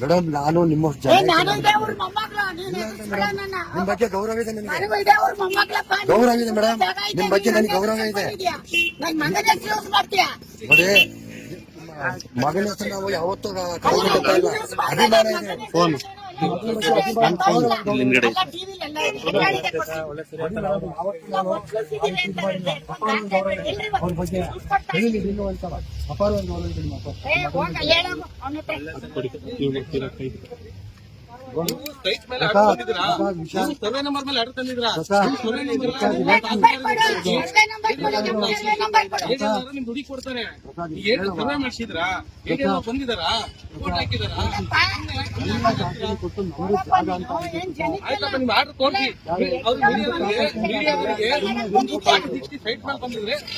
Madam ನಾನು ನಿಮ್ಮ ಬಗ್ಗೆ ಗೌರವ ಇದೆ ನನಗೆ, ಗೌರವ ಇದೆ ಮೇಡಮ್, ನಿಮ್ ಬಗ್ಗೆ ನನಗೆ ಗೌರವ ಇದೆ ನೋಡಿ. ಮಗನ ಹೆಸರು ನಾವು ಯಾವತ್ತೂ ಕಳ್ಕೊಳ್ತಾ ಇಲ್ಲ, ಅಭಿಮಾನ ಇದೆ. ಫೋನ್ ಅವ್ರ ಬಗ್ಗೆ ಅಪಾರವಾಗಿ ಗೌರವ ಇದೆ ನಿಮ್ಮ ದುಡಿ ಕೊಡ್ತಾರೆ. ಮಾಡಿಸಿದ್ರಾ ಬಂದಿದಾರ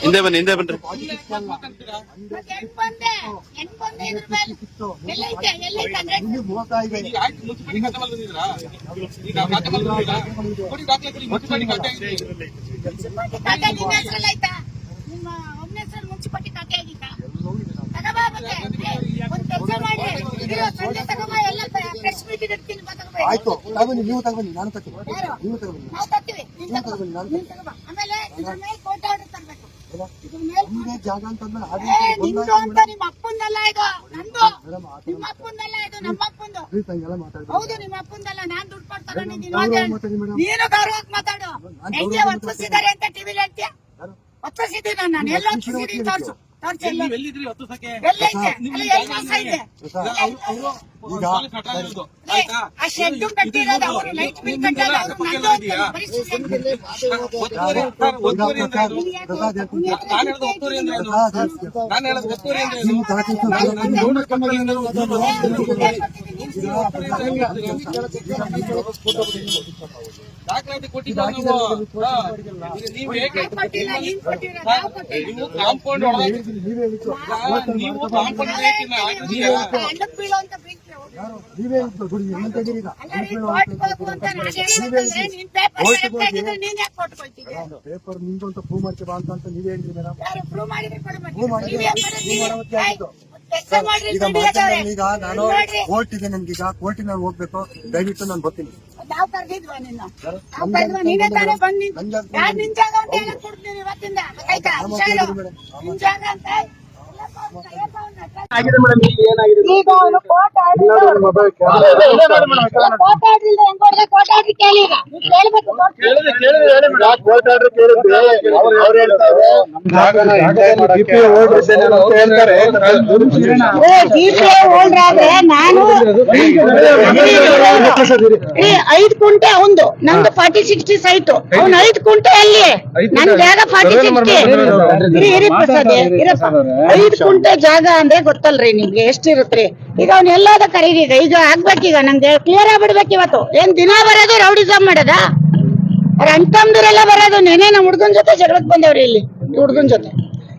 ಹಿಂದೆ ಬನ್ನಿ, ಹಿಂದೆ ಬನ್ರಿ. ಮುನ್ಸಿಪಾಲಿಟಿ ಖಾತೆ ಆಗಿತ್ತಾ? ಆಯ್ತು, ತಗೊಬನ್ನಿ, ನೀವು ತಗೊಬನ್ನಿ, ನಾನು ತಗೊಳ್ಳಿ, ನೀವು ತಗೊಬನ್ನಿ, ಆಮೇಲೆ ಕೋರ್ಟ್ ಆರ್ಡರ್ ತರಬೇಕು. ಜಾಗ ಅಂತಂದ್ರೆ ನಿಮ್ಮ ಅಪ್ಪಂದಲ್ಲ ಇದು, ನಂದು. ನಿಮ್ಮ ಅಪ್ಪಂದಲ್ಲ ಇದು, ನಮ್ಮ ಅಪ್ಪಂದು. ಹೌದು, ನಿಮ್ಮ ಅಪ್ಪಂದಲ್ಲ. ನಾನ್ ದುಡ್ಡು ಕೊಟ್ಟು ತಗೊಂಡಿದ್ದೀನಿ. ನೀನು ಗೌರವಕ್ಕೆ ಮಾತಾಡು. ಹೆಂಗೆ ಒತ್ತಿಸಿದ್ದಾರೆ ಅಂತ ಟಿವಿಲಿ ಹೇಳ್ತೀಯ? ಒತ್ತಿಸಿದ್ದೀನಿ ನಾನು, ಎಲ್ಲ ಒತ್ತಿಸಿದ್ದೀನಿ, ತೋರ್ಸು. ಎಲ್ಲಿದ್ರಿ ಹೊತ್ತು ಸಕೆ? ಆ ಶೆಡ್ ಕಟ್ಟಿರೋದು ಅವರು, ಲೈಟ್ ಬಿಲ್ ಕಟ್ಟೋದು ಅವರು, ದಾಖಲಾತಿ ಕೊಟ್ಟಿದ್ದಾರೆ. ನೀವು ಕಾಂಪೌಂಡ್ ಪೇಪರ್ ನಿಂದು ಅಂತ ಪ್ರೂವ್ ಮಾಡ್ತೀವಿ ಅಂತ ನೀವೇ ಹೇಳಿದ್ರಿ ಮೇಡಮ್. ಈಗ ನಾನು ಕೋರ್ಟ್ ಇದೆ, ನನ್ಗೀಗ ಕೋರ್ಟಿಗೆ ನಾನು ಹೋಗ್ಬೇಕು, ದಯವಿಟ್ಟು ನಾನು ಬರ್ತೀನಿ. ನಾವು ಕರ್ದಿದ್ವಾ ನಿನ್ನ? ನೀನೇ ತಾನೇ ಬಂದು ನಿನ್ ಜಾಗ ಅಂತ ಹೇಳಕ್ ಕೊಡ್ತೀನಿ ಇವತ್ತಿಂದ. ಆಯ್ತಾ? ನಿನ್ ಜಾಗ ಅಂತ ಈಗ ಅವನು ಕೋರ್ಟ್ ಆರ್ಡರ್ ಕೇಳಿಗ ಕೇಳ್ಬೇಕು. ನಾನು 5 ಕುಂಟೆ ಅವಂದು, ನಂದು 40-60 ಸೈಟು, ಅವ್ನು 5 ಕುಂಟೆ ಅಲ್ಲಿ, ನನ್ ಜಾಗ 40-60. ಇರಿ ಪ್ರಸಾದ್, ಇರಪ್ಪ, 5 ಕುಂಟೆ ಜಾಗ ಅಂದ್ರೆ ಗೊತ್ತಲ್ರಿ ನಿಮ್ಗೆ ಎಷ್ಟಿರುತ್ರಿ. ಈಗ ಅವ್ನ ಎಲ್ಲಾದ ಕರೀರಿ, ಈಗ ಆಗ್ಬೇಕೀಗ, ನಂಗೆ ಕ್ಲಿಯರ್ ಆಗ್ಬಿಡ್ಬೇಕು ಇವತ್ತು. ಏನ್ ದಿನ ಬರೋದು ರೌಡಿಸಮ್ ಮಾಡದ? ಅವ್ರ ಅಣ್ತಂದಿರೆಲ್ಲ ಬರೋದು. ನೆನೆ ನಮ್ ಹುಡ್ಗನ್ ಜೊತೆ ಜಗಳಕ್ ಬಂದವ್ರಿ ಇಲ್ಲಿ, ಹುಡ್ಗನ್ ಜೊತೆ.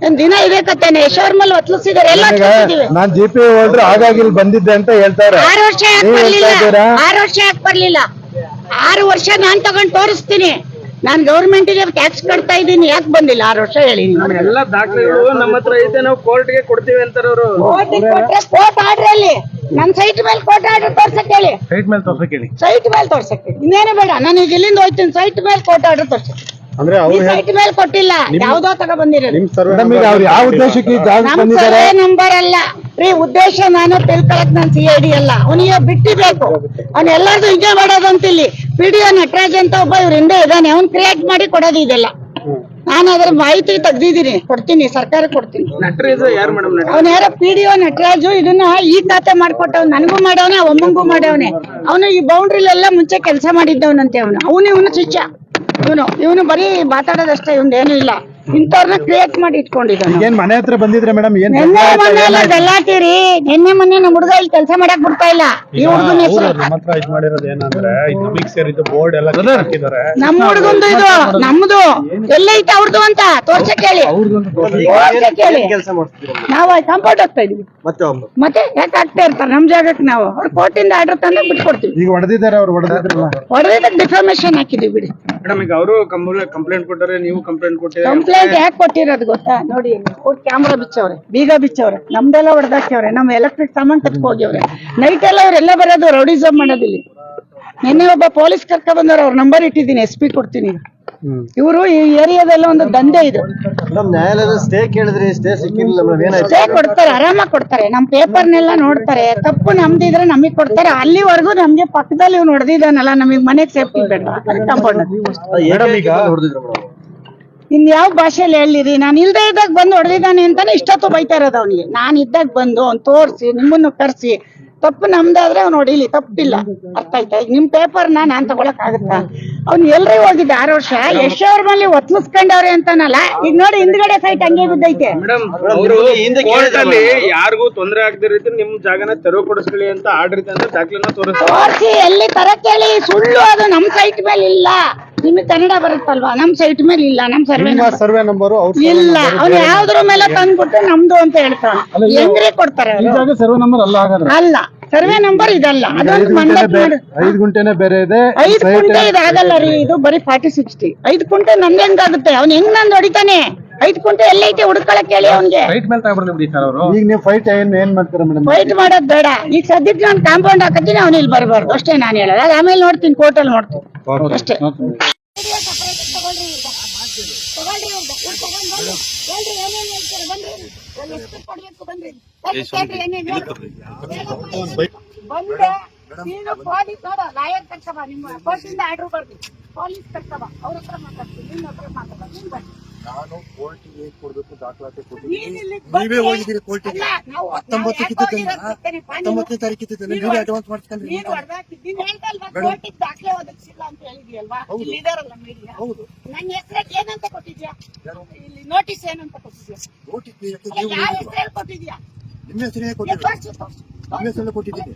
ಏನ್ ದಿನ ಇದೇ ಕತ್ತೇನೆ? ಯಶೋರ್ಮಲ್ ಒತ್ಲಿಸಿದಾರೆ, ಎಲ್ಲ ನಾನ್ ಜಿಪಿ ಹೋಲ್ಡ್ರು ಹಾಗಾಗಿ ಬಂದಿದ್ದೆ ಅಂತ ಹೇಳ್ತಾರೆ. 6 ವರ್ಷ ಯಾಕೆ ಬರ್ಲಿಲ್ಲ? 6 ವರ್ಷ ಯಾಕೆ ಬರ್ಲಿಲ್ಲ? 6 ವರ್ಷ ನಾನ್ ತಗೊಂಡ್ ತೋರಿಸ್ತೀನಿ. ನಾನ್ ಗೌರ್ಮೆಂಟ್ಗೆ ಟ್ಯಾಕ್ಸ್ ಕಟ್ತಾ ಇದ್ದೀನಿ, ಯಾಕೆ ಬಂದಿಲ್ಲ 6 ವರ್ಷ ಹೇಳಿ? ಎಲ್ಲ ದಾಖಲೆಗಳು ನಮ್ಮ ಹತ್ರ ಐತೆ, ನಾವು ಕೋರ್ಟ್ಗೆ ಕೊಡ್ತೀವಿ ಅಂತಾರೆ ಅವರು. ಕೋರ್ಟ್ ಆರ್ಡರ್ ಅಲ್ಲಿ ನನ್ ಸೈಟ್ ಮೇಲೆ ಕೋರ್ಟ್ ಆರ್ಡರ್ ತೋರ್ಸಕ್ ಹೇಳಿ. ಸೈಟ್ ಮೇಲೆ ತೋರ್ಸಕ್ ಹೇಳಿ. ಸೈಟ್ ಮೇಲೆ ತೋರ್ಸಕ್ ಹೇಳಿ, ಇನ್ನೇನು ಬೇಡ. ನಾನು ಈಗ ಇಲ್ಲಿಂದ ಹೋಯ್ತೀನಿ, ಸೈಟ್ ಮೇಲೆ ಕೋರ್ಟ್ ಆರ್ಡರ್ ತೋರ್ಸಕ್. ಅಂದ್ರೆ ಸೈಟ್ ಮೇಲೆ ಕೊಟ್ಟಿಲ್ಲ, ಯಾವ್ದೋ ತಗ ಬಂದಿರೋದು. ಯಾವ ಉದ್ದೇಶಕ್ಕೆ ನಮ್ ಸರ್ವೆ ನಂಬರ್ ಅಲ್ಲ ರೀ, ಉದ್ದೇಶ ನಾನು ತಿಳ್ಕೊಳಕ್ ನಾನ್ CID ಅಲ್ಲ. ಅವನಿಗೆ ಬಿಟ್ಟಿಬೇಕು, ಅವ್ನ ಎಲ್ಲಾರ್ದು ಹಿಂಗೆ ಮಾಡೋದಂತ. ಇಲ್ಲಿ PDO ನಟರಾಜ್ ಅಂತ ಒಬ್ಬ ಇವ್ರ ಹಿಂದೆ ಇದ್ದಾನೆ, ಅವ್ನ್ ಕ್ರಿಯೇಟ್ ಮಾಡಿ ಕೊಡೋದು ಇದೆಲ್ಲ. ನಾನು ಅದ್ರ ಮಾಹಿತಿ ತೆಗ್ದಿದ್ದೀನಿ, ಕೊಡ್ತೀನಿ, ಸರ್ಕಾರ ಕೊಡ್ತೀನಿ. ಅವ್ನ ಯಾರೋ PDO ನಟರಾಜು ಇದನ್ನ ಈ ಖಾತೆ ಮಾಡ್ಕೊಟ್ಟವ್, ನನಗೂ ಮಾಡವನೆ, ಒಮ್ಮಂಗೂ ಮಾಡವನೆ. ಅವನು ಈ ಬೌಂಡ್ರಿಲೆಲ್ಲ ಮುಂಚೆ ಕೆಲಸ ಮಾಡಿದ್ದವನಂತೆ. ಅವನು ಇವನು ಶಿಷ್ಯ. ಇವನು ಬರೀ ಮಾತಾಡೋದಷ್ಟೇ, ಇವ್ನ ಏನು ಇಲ್ಲ. ಇಂಥವ್ರನ್ನ ಕ್ರಿಯೇಟ್ ಮಾಡಿ ಇಟ್ಕೊಂಡಿದ್ದಾನೆ. ಮನೆ ಹತ್ರ ಬಂದಿದ್ರೆ ಮೇಡಮ್? ನಿನ್ನೆ ಮೊನ್ನೆ ಎಲ್ಲ ಗಲಾಟಿರಿ. ನಿನ್ನೆ ಮೊನ್ನೆ ನಮ್ ಹುಡುಗ ಇಲ್ಲಿ ಕೆಲಸ ಮಾಡಕ್ ಬಿಡ್ತಾ ಇಲ್ಲ. ಈ ಹುಡುಗನ ಹೆಸರು ನಮ್ಮ ಹುಡುಗಂದು, ಇದು ನಮ್ದು. ಎಲ್ಲೈತೆ ಅವ್ರದ್ದು ಅಂತ ತೋರ್ಸಕ್ ಹೇಳಿ. ನಾವು ಕಾಂಪೌಂಡ್ ಹೋಗ್ತಾ ಇದೀವಿ, ಮತ್ತೆ ಯಾಕೆ ಆಗ್ತಾ ಇರ್ತಾರೆ ನಮ್ ಜಾಗಕ್ಕೆ? ನಾವು ಅವ್ರ ಕೋರ್ಟಿಂದ ಆರ್ಡರ್ ತಂದ್ರೆ ಬಿಟ್ಕೊಡ್ತೀವಿ. ಈಗ ಹೊಡೆದಿದ್ದಾರೆ, ಅವ್ರು ಹೊಡೆದಿದ್ದಕ್ಕೆ ಡಿಫಾರ್ಮೇಶನ್ ಹಾಕಿದೀವಿ ಬಿಡಿ. ಅವರು ಕಂಪ್ಲೇಂಟ್ ಕೊಟ್ಟರೆ, ನೀವು ಕಂಪ್ಲೇಂಟ್ ಕೊಟ್ಟಿದ್ದೀರಾ? ಕಂಪ್ಲೇಂಟ್ ಯಾಕೆ ಕೊಟ್ಟಿರೋದು ಗೊತ್ತಾ? ನೋಡಿ ಕ್ಯಾಮ್ರಾ ಬಿಚ್ಚವ್ರೆ, ಬೀಗ ಬಿಚ್ಚವ್ರೆ, ನಮ್ದೆಲ್ಲ ಹೊಡೆದಾಕ್ಯವ್ರೆ, ನಮ್ಮ ಎಲೆಕ್ಟ್ರಿಕ್ ಸಾಮಾನ್ ಕತ್ಕ ಹೋಗ್ಯವ್ರೆ. ನೈಟ್ ಎಲ್ಲ ಅವ್ರೆಲ್ಲ ಬರೋದು ರೌಡಿಸಮ್ ಮಾಡೋದಿಲ್ಲಿ. ನಿನ್ನೆ ಒಬ್ಬ ಪೊಲೀಸ್ ಕರ್ಕ ಬಂದವ್ರು, ಅವ್ರ ನಂಬರ್ ಇಟ್ಟಿದ್ದೀನಿ, SP ಕೊಡ್ತೀನಿ. ಇವರು ಈ ಏರಿಯಾದಲ್ಲ ಒಂದು ದಂಧೆ ಇದು. ನ್ಯಾಯಾಲಯದ ಸ್ಟೇ ಕೇಳಿದ್ರಿ, ಸ್ಟೇ ಸಿಕ್ಕಿಲ್ಲ ಮೇಡಮ್. ಏನಾಯ್ತು? ಸ್ಟೇ ಕೊಡ್ತಾರೆ, ಆರಾಮಾಗಿ ಕೊಡ್ತಾರೆ. ನಮ್ ಪೇಪರ್ನೆಲ್ಲ ನೋಡ್ತಾರೆ, ತಪ್ಪು ನಮ್ದಿದ್ರೆ ನಮಗ್ ಕೊಡ್ತಾರೆ. ಅಲ್ಲಿವರೆಗೂ ನಮ್ಗೆ ಪಕ್ಕದಲ್ಲಿ ಇವ್ನು ಹೊಡೆದಿದ್ದಾನಲ್ಲ, ನಮಗ್ ಮನೆಗ್ ಸೇಫ್ಟಿ ಬೇಡ ಕಾಂಪೌಂಡ್. ಮೇಡಮ್ ಈಗ ಹೊಡೆದಿದ್ರು ಮೇಡಮ್. ಇನ್ ಯಾವ ಭಾಷೆಯಲ್ಲಿ ಹೇಳಿರಿ? ನಾನು ಇಲ್ದೇ ಇದ್ದಾಗ ಬಂದು ಹೊಡೆದಿದ್ದಾನೆ ಅಂತಾನೆ ಇಷ್ಟೊತ್ತು ಬೈತಾ ಇರೋದು ಅವನಿಗೆ. ನಾನು ಇದ್ದಾಗ ಬಂದು ಅವ್ನು ತೋರ್ಸಿ, ನಿಮ್ಮನ್ನು ಕರ್ಸಿ, ತಪ್ಪು ನಮ್ದಾದ್ರೆ ಅವ್ನು ಹೊಡಿಲಿ, ತಪ್ಪಿಲ್ಲ. ಅರ್ಥ ಆಯ್ತಾ? ಈಗ ನಿಮ್ ಪೇಪರ್ನ ನಾನ್ ತಗೊಳಕ್ ಆಗುತ್ತಾ? ಅವ್ನು ಎಲ್ರಿ ಹೋಗಿದ್ದ 6 ವರ್ಷ, ಯಶ್ ಅವ್ರ ಮೇಲೆ ಒತ್ಲಿಸ್ಕೊಂಡವ್ರೆ ಅಂತಾನಲ್ಲ. ಈಗ ನೋಡಿ ಹಿಂದ್ಗಡೆ ಸೈಟ್ ಹಂಗೆ ಬಿದ್ದೈತೆ. ಮೇಡಮ್ ಅವರು ಕೋರ್ಟ್ ಅಲ್ಲಿ ಯಾರಿಗೂ ತೊಂದರೆ ಆಗದ ರೀತಿ ನಿಮ್ ಜಾಗನ ತೆರವುಗೊಳಿಸ್ಕೊಳ್ಳಿ ಅಂತ ಆರ್ಡರ್ ಇದೆ ಅಂತ ದಾಖಲೆನ ತೋರಿಸಿ. ಎಲ್ಲಿ ತರಕ್ ಹೇಳಿ? ಸುಳ್ಳು, ಅದು ನಮ್ ಸೈಟ್ ಮೇಲೆ ಇಲ್ಲ. ನಿಮ್ಗೆ ಕನ್ನಡ ಬರುತ್ತಲ್ವಾ? ನಮ್ ಸೈಟ್ ಮೇಲೆ ಇಲ್ಲ, ನಮ್ ಸರ್ವೆ ನಂಬರ್ ಇಲ್ಲ. ಅವ್ನು ಯಾವ್ದ್ರ ಮೇಲೆ ತಂದ್ಬಿಟ್ಟು ನಮ್ದು ಅಂತ ಹೇಳ್ತಾನೆ. ಹೆಂಗ್ರೆ ಕೊಡ್ತಾರೆ? ಸರ್ವೆ ನಂಬರ್ ಅಲ್ಲ, ಅಲ್ಲ, ಸರ್ವೆ ನಂಬರ್ ಇದಲ್ಲ. ಅದೊಂದು ಮಂಡಪ್ ಮಾಡಿ 5 ಗುಂಟೆನೆ ಬೇರೆ ಇದೆ. 5 ಕುಂಟೆ ಇದಾಗಲ್ಲ ರೀ, ಇದು ಬರೀ 40-60. 5 ಕುಂಟೆ ನಮ್ಗೆ ಹೆಂಗಾಗುತ್ತೆ? ಅವ್ನು ಹೆಂಗ್ ನಂದು ಹೊಡಿತಾನೆ? 5 ಕುಂಟೆ ಎಲ್ಲೈತೆ ಹುಡುಕಳಕ್ ಹೇಳಿ ಅವ್ನಿಗೆ. ಈಗ ನೀವು ಫೈಟ್ ಏನ್ ಮಾಡ್ತೀರಾ ಮೇಡಮ್? ಫೈಟ್ ಮಾಡೋದ್ ಬೇಡ. ಈಗ ಸದ್ಯಕ್ಕೆ ನಾನು ಕಾಂಪೌಂಡ್ ಹಾಕತ್ತೀನಿ, ಅವ್ನು ಇಲ್ಲಿ ಬರಬಾರ್ದು ಅಷ್ಟೇ ನಾನು ಹೇಳೋದು. ಅದು ಆಮೇಲೆ ನೋಡ್ತೀನಿ, ಕೋರ್ಟಲ್ಲಿ ನೋಡ್ತೀನಿ ಅಷ್ಟೇ. ನೀನು ಪೊಲೀಸ್ ನೋಡ, ಲಾಯರ್ ಕರ್ಕಬ, ನಿಮ್ಮ ಕೋರ್ಟಿಂದ ಆರ್ಡರ್ ಬರ್ದಿ, ಪೊಲೀಸ್ ಕರ್ಕಬ, ಅವ್ರ ಹತ್ರ ಮಾತಾಡ್ತೀನಿ, ನಿನ್ನ ಹತ್ರ ಮಾತಾಡ. ನೀನ್ ಬನ್ನಿ. ನಾನು ಕೋರ್ಟಿಗೆ ಕೊಡ್ಬೇಕು, ದಾಖಲಾತಿ ಕೊಟ್ಟಿದ್ದೀನಿ. ನೀವೇ ಹೋಗಿದ್ದೀರಿ ಕೋರ್ಟಿಗೆ. 19ನೇ ತಾರೀಕಿತ್ತು, ನೀವೇ ಅಡ್ವಾನ್ಸ್ ಮಾಡ್ಸ್ಕೊಂಡ್ರಿ. ನೀನು ಹೊಡೆದಾಕಿದ್ದೀನಿ ಹೇಳ್ದಲ್ವಾ? ಕೋರ್ಟಿಗೆ ದಾಖಲೆ ಒದಗಿಸಿಲ್ಲ ಅಂತ ಹೇಳಿದ್ಯಲ್ವಾ? ಇಲ್ಲಿ ಇದಾರಲ್ಲ ಮೀಡಿಯಾ. ಹೌದು. ನನ್ನ ಹೆಸರಿಗೆ ಏನಂತ ಕೊಟ್ಟಿದ್ಯಾ? ಇಲ್ಲಿ ನೋಟಿಸ್ ಏನಂತ ಕೊಟ್ಟಿದ್ಯಾ? ಯಾವ ಹೆಸರಲ್ಲಿ ಕೊಟ್ಟಿದ್ಯಾ? ನಿಮ್ಮ ಹೆಸರೇ ಕೊಟ್ಟಿದ್ದೀನಿ. ನಿಮ್ಮ ಹೆಸರಲ್ಲೇ ಕೊಟ್ಟಿದ್ದೀನಿ.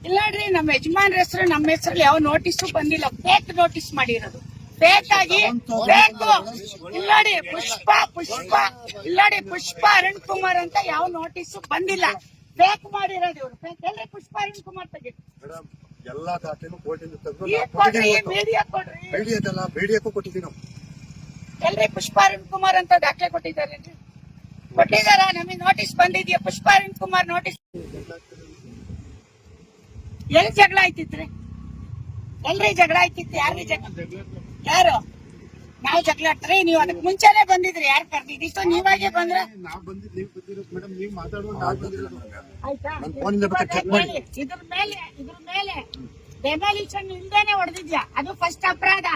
ಇಲ್ಲ ನೋಡ್ರಿ, ನಮ್ಮ ಯಜಮಾನ್ರ ಹೆಸರು, ನಮ್ಮ ಹೆಸರಲ್ಲಿ ಯಾವ ನೋಟಿಸು ಬಂದಿಲ್ಲ. ಫೇಕ್ ನೋಟಿಸ್ ಮಾಡಿರೋದು, ಫೇಕ್ ಆಗಿ ಬೇಕು. ಇಲ್ಲ ನೋಡಿ, ಪುಷ್ಪ ಅರುಣ್ ಕುಮಾರ್ ಅಂತ ಯಾವ ನೋಟಿಸು ಬಂದಿಲ್ಲ. ಫೇಕ್ ಮಾಡಿರೋದು ಇವರು. ಫೇಕ್ ಎಲ್ರಿ ಪುಷ್ಪ ಅರುಣ್ ಕುಮಾರ್ ತೆಗೆದು ಮೇಡಮ್, ಎಲ್ಲಾ ದಾಖಲೆನೂ ಕೋರ್ಟಿಂದ ತೆಗೆದು ಮೀಡಿಯಾ ಕೊಡ್ರಿ. ಬೇಡಿಯಕ್ಕೂ ಕೊಟ್ಟಿದ್ದೀವಿ ನಾವು. ಎಲ್ರಿ ಪುಷ್ಪ ಅರುಣ್ ಕುಮಾರ್ ಅಂತ ದಾಖಲೆ ಕೊಟ್ಟಿದ್ದಾರೆ? ಕೊಟ್ಟಿದಾರ? ನಮಗೆ ನೋಟಿಸ್ ಬಂದಿದ್ಯಾ? ಪುಷ್ಪ ಅರುಣ್ ಕುಮಾರ್ ನೋಟಿಸ್. ಎಲ್ಲಿ ಜಗಳ ಆಯ್ತಿತ್ರಿ? ಎಲ್ರಿ ಜಗಳ ಆಯ್ತಿತ್ತು? ಯಾರ್ರಿ ಜಗಳ? ಯಾರು? ನಾವು ಜಗಳ ಆಡ್ತಾರೆ. ನೀವು ಅದಕ್ಕೆ ಮುಂಚೆನೆ ಬಂದಿದ್ರಿ. ಯಾರು ಕರ್ದಿದ್ದು? ನೀವಾಗೆ ಬಂದ್ರೆ ಆಯ್ತಾ? ಇದ್ರ ಮೇಲೆ ಡೆಮಾಲಿಷನ್ ಇಲ್ದೇನೆ ಹೊಡೆದಿದ್ಯಾ? ಅದು ಫಸ್ಟ್ ಅಪರಾಧ.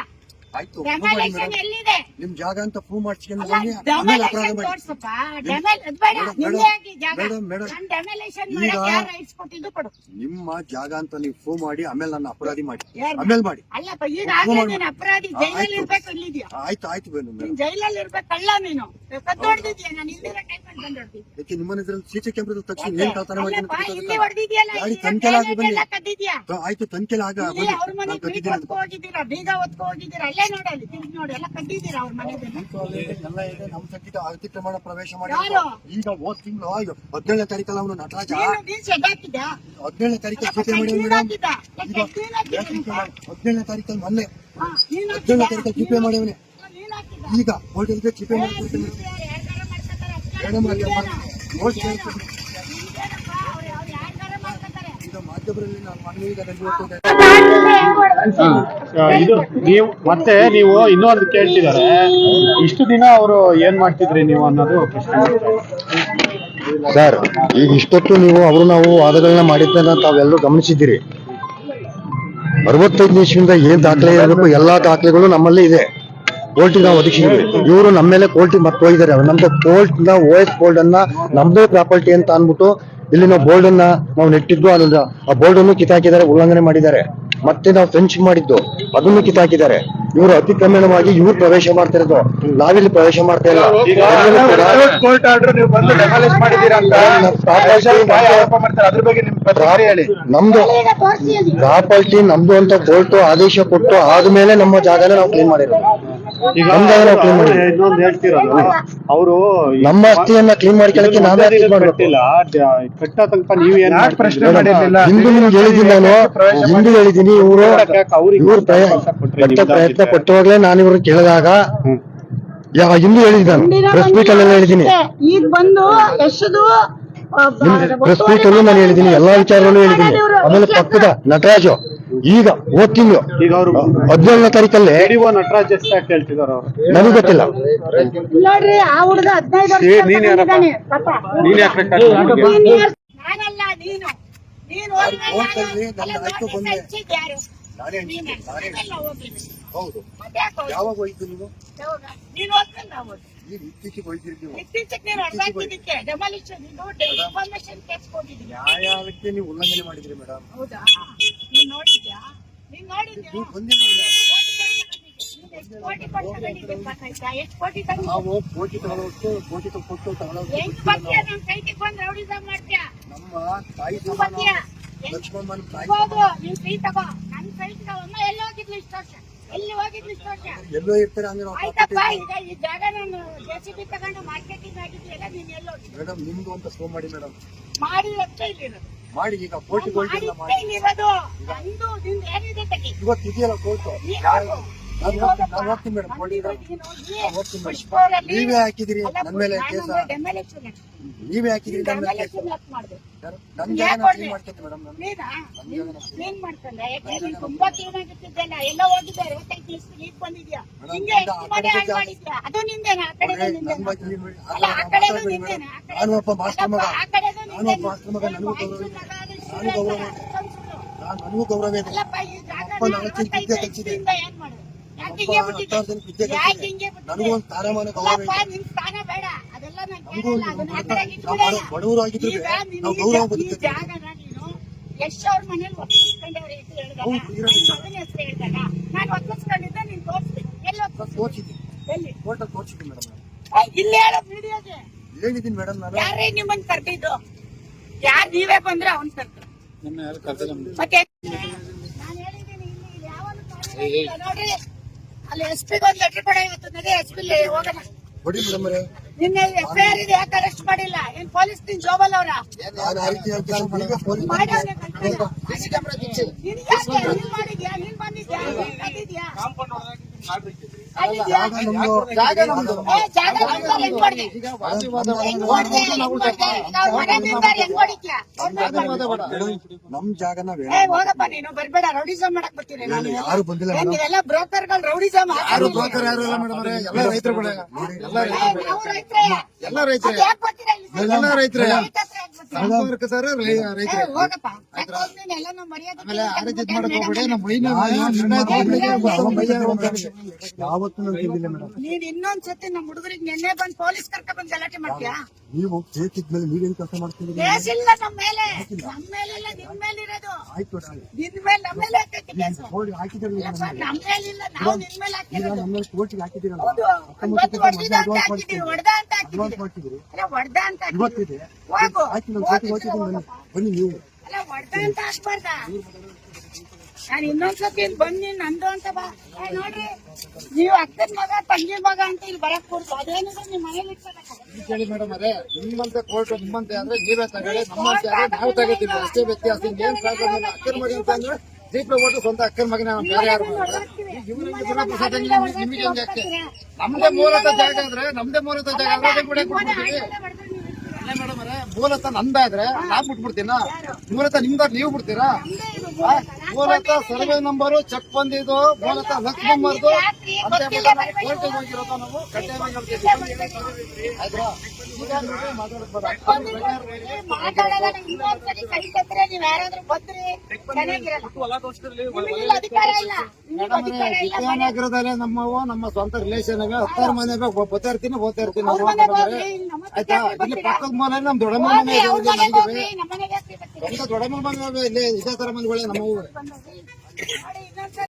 ಆಯ್ತು, ಡೆಮಾಲಿಷನ್ ಎಲ್ಲಿದೆ? ನಿಮ್ ಜಾಗ ಅಂತ ಪ್ರೂವ್ ಮಾಡ್ಸ್ಕೊಂಡು ಡೆಮಾಲಿಷನ್ ತೋರ್ಸಪ್ಪ. ರೈಟ್ಸ್ ಕೊಟ್ಟಿದ್ದು ಕೊಡು. ನಿಮ್ಮ ಜಾಗ ಅಂತ ನೀವು ಪ್ರೂವ್ ಮಾಡಿ ಆಮೇಲೆ ನನ್ನ ಅಪರಾಧಿ ಮಾಡಿ, ಆಮೇಲೆ ಮಾಡಿ. ಅಲ್ಲಪ್ಪ, ಈಗಾಗಲೇ ನೀನು ಅಪರಾಧಿ. ಜೈಲಲ್ಲಿ ಇರ್ಬೇಕು. ಇಲ್ಲಿದ್ಯಾ? ಆಯ್ತು ಬೇನು ಮೇಡಮ್, ಜೈಲಲ್ಲಿ ಇರ್ಬೇಕಲ್ಲ. ನೀನು ಕದ್ದೊಡ್ದಿದ್ಯಾ? ನಾನು ಹಿಂದಿನ ಟೈಮಲ್ಲಿ ಬಂದೊಡ್ದಿ. ಯಾಕೆ ನಿಮ್ಮ ಇದ್ರಲ್ಲಿ CC ಕ್ಯಾಮ್ರಾ ತಕ್ಷಣ ಏನ್ ಕಳ್ತನ ಇಲ್ಲಿ ಮಾಡಿ ಹೊಡೆದಿದ್ಯಲ್ಲ, ಕದ್ದಿದ್ಯಾ? ಆಯ್ತು, ತನಿಖೆಲ್ಲ ಆಗ ಅವ್ರ ಮನೆಗೆ ಬೀಗ ಹೊತ್ಕೊ ಹೋಗಿದ್ದೀರಾ, ಬೀಗ ಹೊತ್ಕೊ ಹೋಗಿದ್ದೀರಾ. ಅಲ್ಲೇ ನೋಡಲ್ಲಿ ತಿರುಗಿ ನೋಡಿ, ಎಲ್ಲ ಕದ್ದಿದ್ದೀರಾ ಅವ್ರ ಮನೆಗೆ. ಎಲ್ಲ ಇದೆ. ನಮ್ಮ ಸಕ್ಕಿಟ ಅತಿಕ್ರಮಣ ಪ್ರವೇಶ ಮಾಡಿ ಯಾರು? ಈಗ ಹೋದ ತಿಂಗಳು 17ನೇ ತಾರೀಕಲ್ಲ ಅವನು ನಟರಾಜ ನೀನ್ ಶೆಡ್ ಹಾಕಿದ್ಯಾ? 17ನೇ ತಾರೀಕಲ್ಲಿ ಜೊತೆ ಮಾಡಿ ಮೇಡಮ್. 17ನೇ ತಾರೀಕಲ್ಲಿ ಮೊನ್ನೆ 17ನೇ ತಾರೀಕಲ್ಲಿ ಚಿಪೆ ಮಾಡಿವನೆ. ಈಗ ಹೋಟೆಲ್ಗೆ ಚಿಪೆ ಮಾಡಿಕೊಡ್ತೇನೆ ಮೇಡಮ್. ಈಗ ಮಾಧ್ಯಮದಲ್ಲಿ ನಾನು ಇದು ನೀವು ಇನ್ನೊಂದು ಕೇಳ್ತಿದ್ದಾರೆ, ಇಷ್ಟು ದಿನ ಅವರು ಏನ್ ಮಾಡ್ತಿದ್ರಿ ನೀವು ಅನ್ನೋದು ಪ್ರಶ್ನೆ. ಸರ್, ಈಗ ಇಷ್ಟೊತ್ತು ನೀವು ನಾವು ವಾದಗಳನ್ನ ಮಾಡಿದ್ದನ್ನ ತಾವೆಲ್ಲರೂ ಗಮನಿಸಿದ್ದೀರಿ. 65 ಇಸ್ವಿಯಿಂದ ಏನ್ ದಾಖಲೆ ಇರಬೇಕು ಎಲ್ಲಾ ದಾಖಲೆಗಳು ನಮ್ಮಲ್ಲಿ ಇದೆ. ಕೋರ್ಟಿಗೆ ನಾವು ಒದಗಿಸಿದ್ವಿ. ಇವರು ನಮ್ಮ ಮೇಲೆ ಕೋರ್ಟಿಗೆ ಮತ್ತೆ ಹೋಗಿದ್ದಾರೆ. ನಮ್ದು ಕೋರ್ಟ್ ನ OS ಬೋರ್ಡ್ ಅನ್ನ ನಮ್ದೇ ಪ್ರಾಪರ್ಟಿ ಅಂತ ಅನ್ಬಿಟ್ಟು ಇಲ್ಲಿ ನಾವು ಬೋರ್ಡ್ ಅನ್ನ ನಾವು ನೆಟ್ಟಿದ್ದು, ಅಲ್ಲ ಆ ಬೋರ್ಡ್ ಅನ್ನು ಕಿತ್ತಾಕಿದ್ದಾರೆ, ಉಲ್ಲಂಘನೆ ಮಾಡಿದ್ದಾರೆ. ಮತ್ತೆ ನಾವು ಫೆನ್ಸಿಂಗ್ ಮಾಡಿದ್ದು ಅದನ್ನು ಕಿತ್ತಾಕಿದ್ದಾರೆ. ಇವರು ಅತಿಕ್ರಮಣವಾಗಿ ಇವ್ರು ಪ್ರವೇಶ ಮಾಡ್ತಿರೋದು, ನಾವಿಲ್ಲಿ ಪ್ರವೇಶ ಮಾಡ್ತಾ ಇಲ್ಲ. ಕೋರ್ಟ್ ಆರ್ಡರ್ ನೀವು ಬಂದು ಡೆಮಾಲಿಷ್ ಮಾಡಿದ್ದೀರಾ ಅಂತ ಆರೋಪ ಮಾಡ್ತಾರೆ, ಅದ್ರ ಬಗ್ಗೆ ನಿಮ್ ಪ್ರತಿಕ್ರಿಯೆ ಹೇಳಿ. ನಮ್ದು ಪ್ರಾಪರ್ಟಿ ನಮ್ದು ಅಂತ ಕೋರ್ಟ್ ಆದೇಶ ಕೊಟ್ಟು ಆದ್ಮೇಲೆ ನಮ್ಮ ಜಾಗನ ನಾವು ಕ್ಲೀನ್ ಮಾಡಿರೋದು. ಇನ್ನೊಂದು ಹೇಳ್ತಿರೋದು, ಅವರು ನಮ್ಮ ಆಸ್ತಿಯನ್ನ ಕ್ಲೀನ್ ಮಾಡ್ಕೊಳ್ಳಕ್ಕೆ ನಾವೇ ಕಟ್ಟ ತನಕ ನೀವು ಏನ್ ಪ್ರಶ್ನೆ ಮಾಡಿರ್ಲಿಲ್ಲ. ಹಿಂದೂ ನಿಮ್ಗೆ ಹೇಳಿದ್ದೀನಿ, ನಾನು ಹಿಂದೂ ಹೇಳಿದ್ದೀನಿ. ಇವ್ರು ಪ್ರಯತ್ನ ಪಟ್ಟುವಾಗ್ಲೇ ನಾನು ಇವ್ರನ್ನ ಕೇಳಿದಾಗ ಹಿಂದೂ ಹೇಳಿದ್ದಾನೆ, ಪ್ರೆಸ್ ಮೀಟ್ ಅಲ್ಲೆಲ್ಲ ಹೇಳಿದ್ದೀನಿ, ಈಗ ಬಂದು ಎಷ್ಟದು ಪ್ರೆಸ್ ಮೀಟ್ ಅಲ್ಲೂ ನಾನು ಹೇಳಿದ್ದೀನಿ, ಎಲ್ಲಾ ವಿಚಾರದಲ್ಲೂ ಹೇಳಿದ್ದೀನಿ. ಆಮೇಲೆ ಪಕ್ಕದ ನಟರಾಜು ಈಗ ಹೋದ್ ತಿಂಗಳು ಈಗ ಅವರು 17ನೇ ತಾರೀಕಲ್ಲಿ ಪಿಡಿಒ ನಟರಾಜ್ ಎಷ್ಟಾಗಿ ಕೇಳ್ತಿದಾರ ಅವ್ರು? ನನಗೂ ಗೊತ್ತಿಲ್ಲ. ನೋಡ್ರಿ ಆ ಹುಡುಗ 15 ವರ್ಷ ನೀನ್ ಯಾರಪ್ಪ? ಬಂದಿದ್ದಾನೆ ಪಾಪ. ನೀನ್ ಯಾಕೆ ರೆಕಾರ್ಡ್ ಮಾಡಿದ್ಯಾ? ನಾನಲ್ಲ ನೀನು ಹೋದ್ರೆ ನಾನು ನೋಟಿಸ್ ಹಂಚಿದ್ಯಾರು? ನೀನೇ. ನಾನೆಲ್ಲ ಹೋಗ್ಲಿಲ್ಲ. ಮತ್ತೆ ಯಾಕೆ ಹೋಗ್ಲಿಲ್ಲ? ಯಾವಾಗ ಹೋಯ್ತು ನೀವು? ಯಾವಾಗ? ನೀನು ಹೋಗ್ತಲ್ಲ ನಾವು ಹೋದ್ವಿ. ಇತ್ತೀಚೆಗೆ ಹೋಯ್ತಿರಿ ನೀವು? ಇತ್ತೀಚೆಗೆ ನೀನು ಹೊರಗಾಕಿದ್ದಕ್ಕೆ ಡೆಮಾಲಿಷನ್ ಇನ್ಫಾರ್ಮೇಶನ್ ಕೇಸ್ ಕೊಟ್ಟಿದ್ದೀನಿ. ಯಾವ್ಯಾವಕ್ಕೆ ನೀವು ಉಲ್ಲಂಘನೆ ಮಾಡಿದ್ರಿ ಮೇಡಮ್? ಹೌದಾ? ನೀನ್ ನೋಡಿದ್ಯಾ? ನೀನ್ ನೋಡಿದ್ಯಾ? ನೀವು ಬಂದಿಲ್ಲ. ಎಷ್ಟು ಕೋಟಿ ಕೊಡ್ತದೆ ಗೊತ್ತಾಯ್ತಾ? ಎಷ್ಟು ಕೋಟಿ ತಂದು ನಾವು ಕೋಟಿ ತಗೊಳ್ಳೋಷ್ಟು ಕೋಟಿ ಕೊಟ್ಟು ತಗೊಳ್ಳೋದು ಹೆಂಗ್ ಬರ್ತೀಯ? ನಮ್ ಕೈಗೆ ಬಂದು ರೌಡಿಸಂ ಮಾಡ್ತೀಯ? ನಮ್ಮ ತಾಯಿ ಹೆಂಗ್ ಸಮಾನ ಬರ್ತೀಯ? ಲಕ್ಷ್ಮಮ್ಮನ ತಾಯಿ ಹೋಗು, ಸಮಾನ. ನೀನ್ ಕೈ ತಗೋ. ನನ್ ಕೈ ತಗೋ. ಅಮ್ಮ ಎಲ್ಲಿ ಹೋಗಿದ್ಲು ಇಷ್ಟು ವರ್ಷ? ಎಲ್ಲಿ ಹೋಗಿದ್ಲು ಇಷ್ಟು ವರ್ಷ? ಎಲ್ಲೋ ಇರ್ತಾರೆ ಹಂಗೆ ನಾವು ಆಯ್ತಪ್ಪ, ಈಗ ಈ ಜಾಗ ನಾನು JCB ತಗೊಂಡು ಮಾರ್ಕೆಟಿಂಗ್ ಆಗಿದ್ದೀಯಲ್ಲ, ನೀನ್ ಎಲ್ಲೋಗಿ ಮೇಡಮ್ ನಿಮ್ದು ಅಂತ ಶೋ ಮಾಡಿ ಮೇಡಮ್, ಮಾಡಿ ಅಷ್ಟೇ ಇಲ್ಲಿರೋದು. ಮಾಡಿ ಈಗ ಕೋಟಿ ಗೋಲ್ಡ್ ಎಲ್ಲ ಮಾಡಿದ್ದೇ ಮಾಡಿ. ಇಲ್ಲಿರೋದು. ನಂದು ನಿಂದು ಏನಿದೆ ತೆಗಿ. ಇವತ್ತು ಇದೆಯಲ್ಲ ಕೋರ್ಟು, ನೀನ್ ಹೋಗು. ನಾನು ಹೋಗ್ತೀನಿ ಮೇಡಮ್ ಕೋಟಿ ನೀನ್ ಹೋಗಿ ಹೋಗ್ತೀನಿ ಮೇಡಮ್. ಪುಷ್ಪವರಲ್ಲಿ ನೀವೇ ಹಾಕಿದಿರಿ ಅಲ್ಲ, ನನ್ನ ಮೇಲೆ ಕೇಸ, ನಾನು ಡೆಮಾಲಿಷನ್ ನೀವೇ ಹಾಕಿದಿರಿ ನನ್ನ ಮೇಲೆ ಕೇಸ. ಮಾಡಿದೆ. ನನ್ನ ಯಾಕ್ ಜಾಗನ ಹೊಡ್ದೆ? ಕ್ಲೀನ್ ಮಾಡ್ತೀನಿ ಮೇಡಮ್ ನಾನು. ನೀನಾ? ನೀನ್ ಮಾಡ್ಕೊಂಡೆ? ಯಾಕೆ ನೀನ್ ತುಂಬಾ ಕ್ಲೀನ್ ಆಗಿರ್ತಿದ್ದಲ್ಲ, ಎಲ್ಲ ಹೋಗಿದ್ದೆ 55 ಲಿಸ್ಟ್ ಈಗ ಬಂದಿದ್ಯಾ? ಮೇಡಮ್, ಹಿಂಗೆ ಈಗ ಎಷ್ಟು ಮನೆ ಹಾಳು ಮಾಡಿದ್ಯಾ? ಅದು ನಿಂದೇನಾ? ಆ ಕಡೆದು ನನ್ನ ನಿಂದೇನಾ? ಬಗ್ಗೆ clean ಮಾಡಿ. ಅಲ್ಲ, ಆ ಕಡೆದು ಮಾತಾಡ್ಬೇಡಿ ನಿಂದೇನಾ? ಮೇಡಮ್. ಆ ಕಡೆದು- ನಾನು ಒಬ್ಬ ಮಾಸ್ಟರ್ ಮಗ, ಅಲ್ಲಪ್ಪ, ಆ ಕಡೆದು ನಾನು ನಿಂದೇನಾ? ಒಬ್ಬ ಮಾಸ್ಟರ್ ಮಗ, ನನಗೂ ಗೌರವ ಇದೆ. ನಾನು ನನಗೂ ಗೌರವ ಇದೆ. ನನಗೂ ಗೌರವ ಇದೆ. ಅಲ್ಲಪ್ಪ, ಈ ಜಾಗ ಅಪ್ಪ ನಾಲ್ಕು ವಿದ್ಯೆ 45 ಕಲಿಸಿದೆ. ವರ್ಷದಿಂದ ಏನ್ ಮಾಡೋದು? ಯಾಕೆ ಅಪ್ಪ ಹಿಂಗೆ ಬಿಟ್ಟಿದ್ದೆ? 10 ವರ್ಷ ವಿದ್ಯೆ ಯಾಕೆ ಕಲಿಸಿದೆ. ಹಿಂಗೆ ಬಿಟ್ಟಿದ್ದೆ? ನನಗೂ ಒಂದು ಸ್ಥಾನಮಾನ ಗೌರವ ಅಲ್ಲಪ್ಪ, ಇದೆ. ನಿನ್ ಸ್ಥಾನ ಬೇಡ, ಅದೆಲ್ಲ ನಾನು ನಮಗೂ ಕೇಳಲ್ಲ, ಅದನ್ನ ಆ ಕಡೆಗೆ ನಾವು ಇಟ್ಬಿಡೋಣ. ಬಡವರು ಆಗಿದ್ರು ಈಗ ನೀನು ನಾವು ಈ ಗೌರವ ಈ ಬದುಕ್ತೀವಿ. ಜಾಗನ ನೀನು ಯಶ್ ಅವ್ರ ಮನೇಲಿ ಒಪ್ಪಿಸ್ಕೊಂಡವ್ರ ಹೆಸರು ಹೇಳ್ದಲ್ಲ, ಹೌದು, ನನ್ನ ಇರೋದಿಲ್ಲ. ಮಗನ ಹೆಸರು ಹೇಳ್ದಲ್ಲ, ನಾನು ಒಪ್ಪಿಸ್ಕೊಂಡಿದ್ದೆ, ನೀನ್ ತೋರಿಸ್ತೀನಿ. ಎಲ್ಲಿ ಒಪ್ಪಿಸ್ತೀನಿ? ತೋರಿಸಿದ್ದೀನಿ, ಎಲ್ಲಿ? ಕೋರ್ಟಲ್ಲಿ ತೋರಿಸಿದ್ದೀನಿ ಮೇಡಮ್. ಇಲ್ಲಿ ಹೇಳೋ ವಿಡಿಯೋಗೆ ಹೇಳಿದ್ದೀನಿ ಮೇಡಮ್ ನಾನು. ಯಾರೇ ನಿಮ್ಮನ್ ಕರ್ದಿದ್ದು? ಯಾರ್ ನೀವೇ ಬಂದ್ರೆ ಅವ್ನ್ ಕರ್ದ್ರು. ಮತ್ತೆ ನಾನು ಹೇಳಿದ್ದೀನಿ, ಇಲ್ಲಿ ಯಾವನು ಕಾರಣ ನೋಡ್ರಿ, ಅಲ್ಲಿ SP ಗೆ ಒಂದು ಲೆಟರ್ ಕೊಡ, ಇವತ್ತು ನಡಿ SP ಹೋಗೋಣ. ಕೊಡಿ ಮೇಡಮ್ ಅವರೇ. ನಿನ್ನೆ FIR ಇದೆ, ಯಾಕೆ ಅರೆಸ್ಟ್ ಮಾಡಿಲ್ಲ? ಏನ್ ಪೊಲೀಸ್ ನಿನ್ ಜೋಬಲ್ ಅವ್ರ? ನಾನು ಆ ರೀತಿ ಹೇಳ್ತೀನಿ, ಈಗ ಪೊಲೀಸ್ ಮಾಡ್ಯಾವ್ನೆ ಕಳ್ತನ. ನಿನ್ಗೆ ಯಾಕೆ? ನೀನ್ ಮಾಡಿದ್ಯಾ? ನೀನ್ ಬಂದಿದ್ಯಾ? ನೀನ್ ತಂದಿದ್ಯಾ? ಕಾಂಪೌಂಡ್ ಒಳಗೆ ಮಾಡ್ಬೇಕಿದ್ರಿ. ಅಲ್ಲಿದ್ಯಾ? ಜಾಗ ನಮ್ದು. ಜಾಗ ನಿಮ್ದು ಹೆಂಗ್ ಹೊಡ್ದೆ? ಹೆಂಗ್ ಹೊಡ್ದೆ? ಹೆಂಗ್ ಹೊಡ್ದೆ? ಈಗ ಅವ್ರ ಮನೆ ನಿಂತಾರ, ಹೆಂಗ್ ಹೊಡಿತ್ಯಾ? ನಮ್ ಜಾಗನ ಬೇಡ. ಹೋಗಪ್ಪ, ನೀನು ಬರ್ಬೇಡ, ರೌಡಿಸಂ ಮಾಡಕ್ ಬರ್ತೀನಿ ನಾನು. ಯಾರು ಬಂದಿಲ್ಲ ಏನ್ ಮೇಡಮ್. ನೀವೆಲ್ಲ ಬ್ರೋಕರ್ಗಳು ರೌಡಿಸಂ ಯಾರು ಬ್ರೋಕರ್ ಯಾರು ಇಲ್ಲ ಮೇಡಮ್ ಅವರೇ, ಎಲ್ಲ ರೈತರುಗಳೇ. ಎಲ್ಲ ರೈತರುಗಳೇ. ಎಲ್ಲ ರೈತರೇ. ಎಲ್ಲ ರೈತರೇ. ಸಂಪರ್ಕದಾರ ರೈತರೇ. ಹೋಗಪ್ಪ, ಎಲ್ಲಾನು ಮರ್ಯಾದೆ ಆಮೇಲೆ ಆ ರೀತಿ ಮಾಡಕ್ ಹೋಗ್ಬೇಡಿ, ನಮ್ಮ ಮೈನ ಯಾವತ್ತೂ ನಾನು ತಿಂದಿಲ್ಲ ಮೇಡಮ್. ನೀನ್ ಇನ್ನೊಂದ್ಸತಿ ನಮ್ಮ ಹುಡುಗರಿಗೆ ನೆನ್ನೆ ಬಂದ್ ಪೊಲೀಸ್ ಕರ್ಕ ಬಂದ್ ಗಲಾಟೆ ಮಾಡ್ತೀಯಾ? ನೀವು ಕೇಸಿದ್ಮೇಲೆ ನೀವೇನ್ ಕೆಲಸ ಮಾಡ್ತಿದ್ದೀರಿ? ಕೇಸ್ ಇಲ್ಲ ನಮ್ಮ ಮೇಲೆ, ನಮ್ಮ ಮೇಲಿಲ್ಲ, ನಿಮ್ ಮೇಲೆ ಇರೋದು. ಆಯ್ತು ಮೇಡಮ್. ನಿನ್ ಮೇಲೆ ನಮ್ಮ ಮೇಲೆ ಹಾಕೈತಿ ಕೇಸು. ಕೋರ್ಟ್ ಹಾಕಿದ್ದೀರಲ್ಲ ನಮ್ಮ ಮೇಡಮ್. ಮೇಲಿಲ್ಲ, ನಾವು ನಿನ್ ಮೇಲೆ ಈಗ ಹಾಕಿರೋದು. ನಮ್ಮ ಕೋರ್ಟ್ಗೆ ಹಾಕಿದ್ದೀರಲ್ಲ. ಹೌದು, ಇವತ್ತು ಹೊಡ್ದಿದ ಅಂತ ಹಾಕಿದೀವಿ, ಹೊಡ್ದ ಅಂತ ಅಡ್ವಾನ್ಸ್ ಹಾಕಿದೀವಿ. ಮಾಡ್ತಿದ್ದೀರಿ. ಅಲ್ಲ, ಹೊಡ್ದ ಅಂತ ಹಾಕಿದೀವಿ. ಇವತ್ತಿದೆ ಹೋಗು, ಆಯ್ತು, ನಮ್ಮ ಕೋರ್ಟ್ಗೆ ಹೋಗ್ತಿದ್ದೀನಿ ಬನ್ನಿ. ಬನ್ನಿ ನೀವು. ಅಲ್ಲ, ಹೊಡ್ದ ಅಂತ ಹಾಕ್ಬಾರ್ದ? ನಾನು ಇನ್ನೊಂದ್ಸತಿ ಇಲ್ಲಿ ಬಂದ್ ನೀನ್ ನಂದು ಅಂತ ಬಾ. ನೋಡ್ರಿ, ನೀವು ಅಕ್ಕನ ಮಗ ತಂಗಿ ಮಗ ಅಂತ ಇಲ್ಲಿ ಬರಕ್ ಕೊಡ್ತು, ಅದೇನಿದೆ ನಿಮ್ ಮನೇಲಿ ಇಟ್ಕೊಳಕ್ಕೆ. ಕೇಳಿ ಮೇಡಮ್ ಅವರೇ, ನಿಮ್ಮಂತೆ ಕೋರ್ಟ್ ನಿಮ್ಮಂತೆ ಅಂದ್ರೆ ನೀವೇ ತಗೊಳ್ಳಿ, ನಮ್ಮಂತೆ ಆದ್ರೆ ನಾವು ತಗೋತೀವಿ, ಅಷ್ಟೇ ವ್ಯತ್ಯಾಸ. ಏನ್ ಪ್ರಾಬ್ಲಮ್ ಇಲ್ಲ. ಅಕ್ಕನ ಮಗ ಅಂತ ಅಂದ್ರೆ ಜೀಪ್ ಓಟು ಸ್ವಂತ ಅಕ್ಕನ ಮಗನ ಬೇರೆ ಯಾರು ನಿಮಗೆ ಹೆಂಗೆ ಯಾಕೆ? ನಮ್ದೇ ಮೂಲತಃ ಜಾಗ ಆದ್ರೆ ಅದೇ ಕೂಡ ಕೊಟ್ಬಿಡ್ತೀವಿ. ಮೇಡಮ್ ಅವರೇ, ಮೂಲತಃ ನಂದಾದ್ರೆ ನಾನ್ ಬಿಟ್ಬಿಡ್ತೀನ? ಮೂಲತಃ ನಿಮ್ದಾದ್ರೆ ನೀವು ಬಿಡ್ತೀರಾ? ಮೂಲತಃ ಸರ್ವೆ ನಂಬರು ಚೆಕ್ ಬಂದಿದ್ದು, ಮೂಲತಃ ಲಕ್ಷ್ಮಮ್ಮರ್ದು ಅಂತ ಕೋರ್ಟಿಗೆ ಹೋಗಿರೋದು ನಾವು ಕಡ್ಡಾಯವಾಗಿ ಹೇಳ್ತೀವಿ. ಆಯ್ತಾ? ಈಗ ನೋಡಿ ಮಾತಾಡ್ಬೋದ? ಮಾತಾಡಲ್ಲ, ಇನ್ನೊಂದ್ಸರಿ ಕೈ ಕತ್ತರೆ ನೀವ್ ಯಾರಾದ್ರೂ ಬಂದ್ರಿ ಚೆನ್ನಾಗಿರಲ್ಲ. ಹೊಲ ತೋರಿಸಿದ್ರಲ್ಲಿ ನಿಮಗಿಲ್ಲ ಅಧಿಕಾರ ಇಲ್ಲ, ನಿಮಗ್ ಅಧಿಕಾರ ಇಲ್ಲ. ವಿಜಯನಗರದಲ್ಲೇ ನಮ್ಮವು ನಮ್ಮ ಸ್ವಂತ ರಿಲೇಷನ್ ಇವೆ. 10 ಮನೆಗೆ ಬರ್ತಾ ಇರ್ತೀನಿ, ಹೋಗ್ತಾ ಇರ್ತೀನಿ. ಅವ್ರ ಮನೆಗ್ ಹೋಗ್ರಿ, ನಮ್ಮ ಆಯ್ತಾ? ಇಲ್ಲಿ ಪಕ್ಕದ ಮನೆ ನಮ್ ದೊಡ್ಡಮ್ಮ ಮನೆ ಇದೆ, ಅವ್ರ ಮನೆಗ್ ನಮ್ಗೆ ಹೋಗ್ರಿ, ನಮ್ಮ ಮನೆಗೆ ಯಾಕೆ ಬರ್ತೀರಿ? ಸ್ವಂತ ದೊಡ್ಡಮ್ಮ ಮನೆ ಇಲ್ಲೇ ಇದೇ ತರ ಮನೆಗಳೇ ನಮ್ಮವು. ನೋಡಿ, ಇನ್ನೊಂದ್ಸರಿ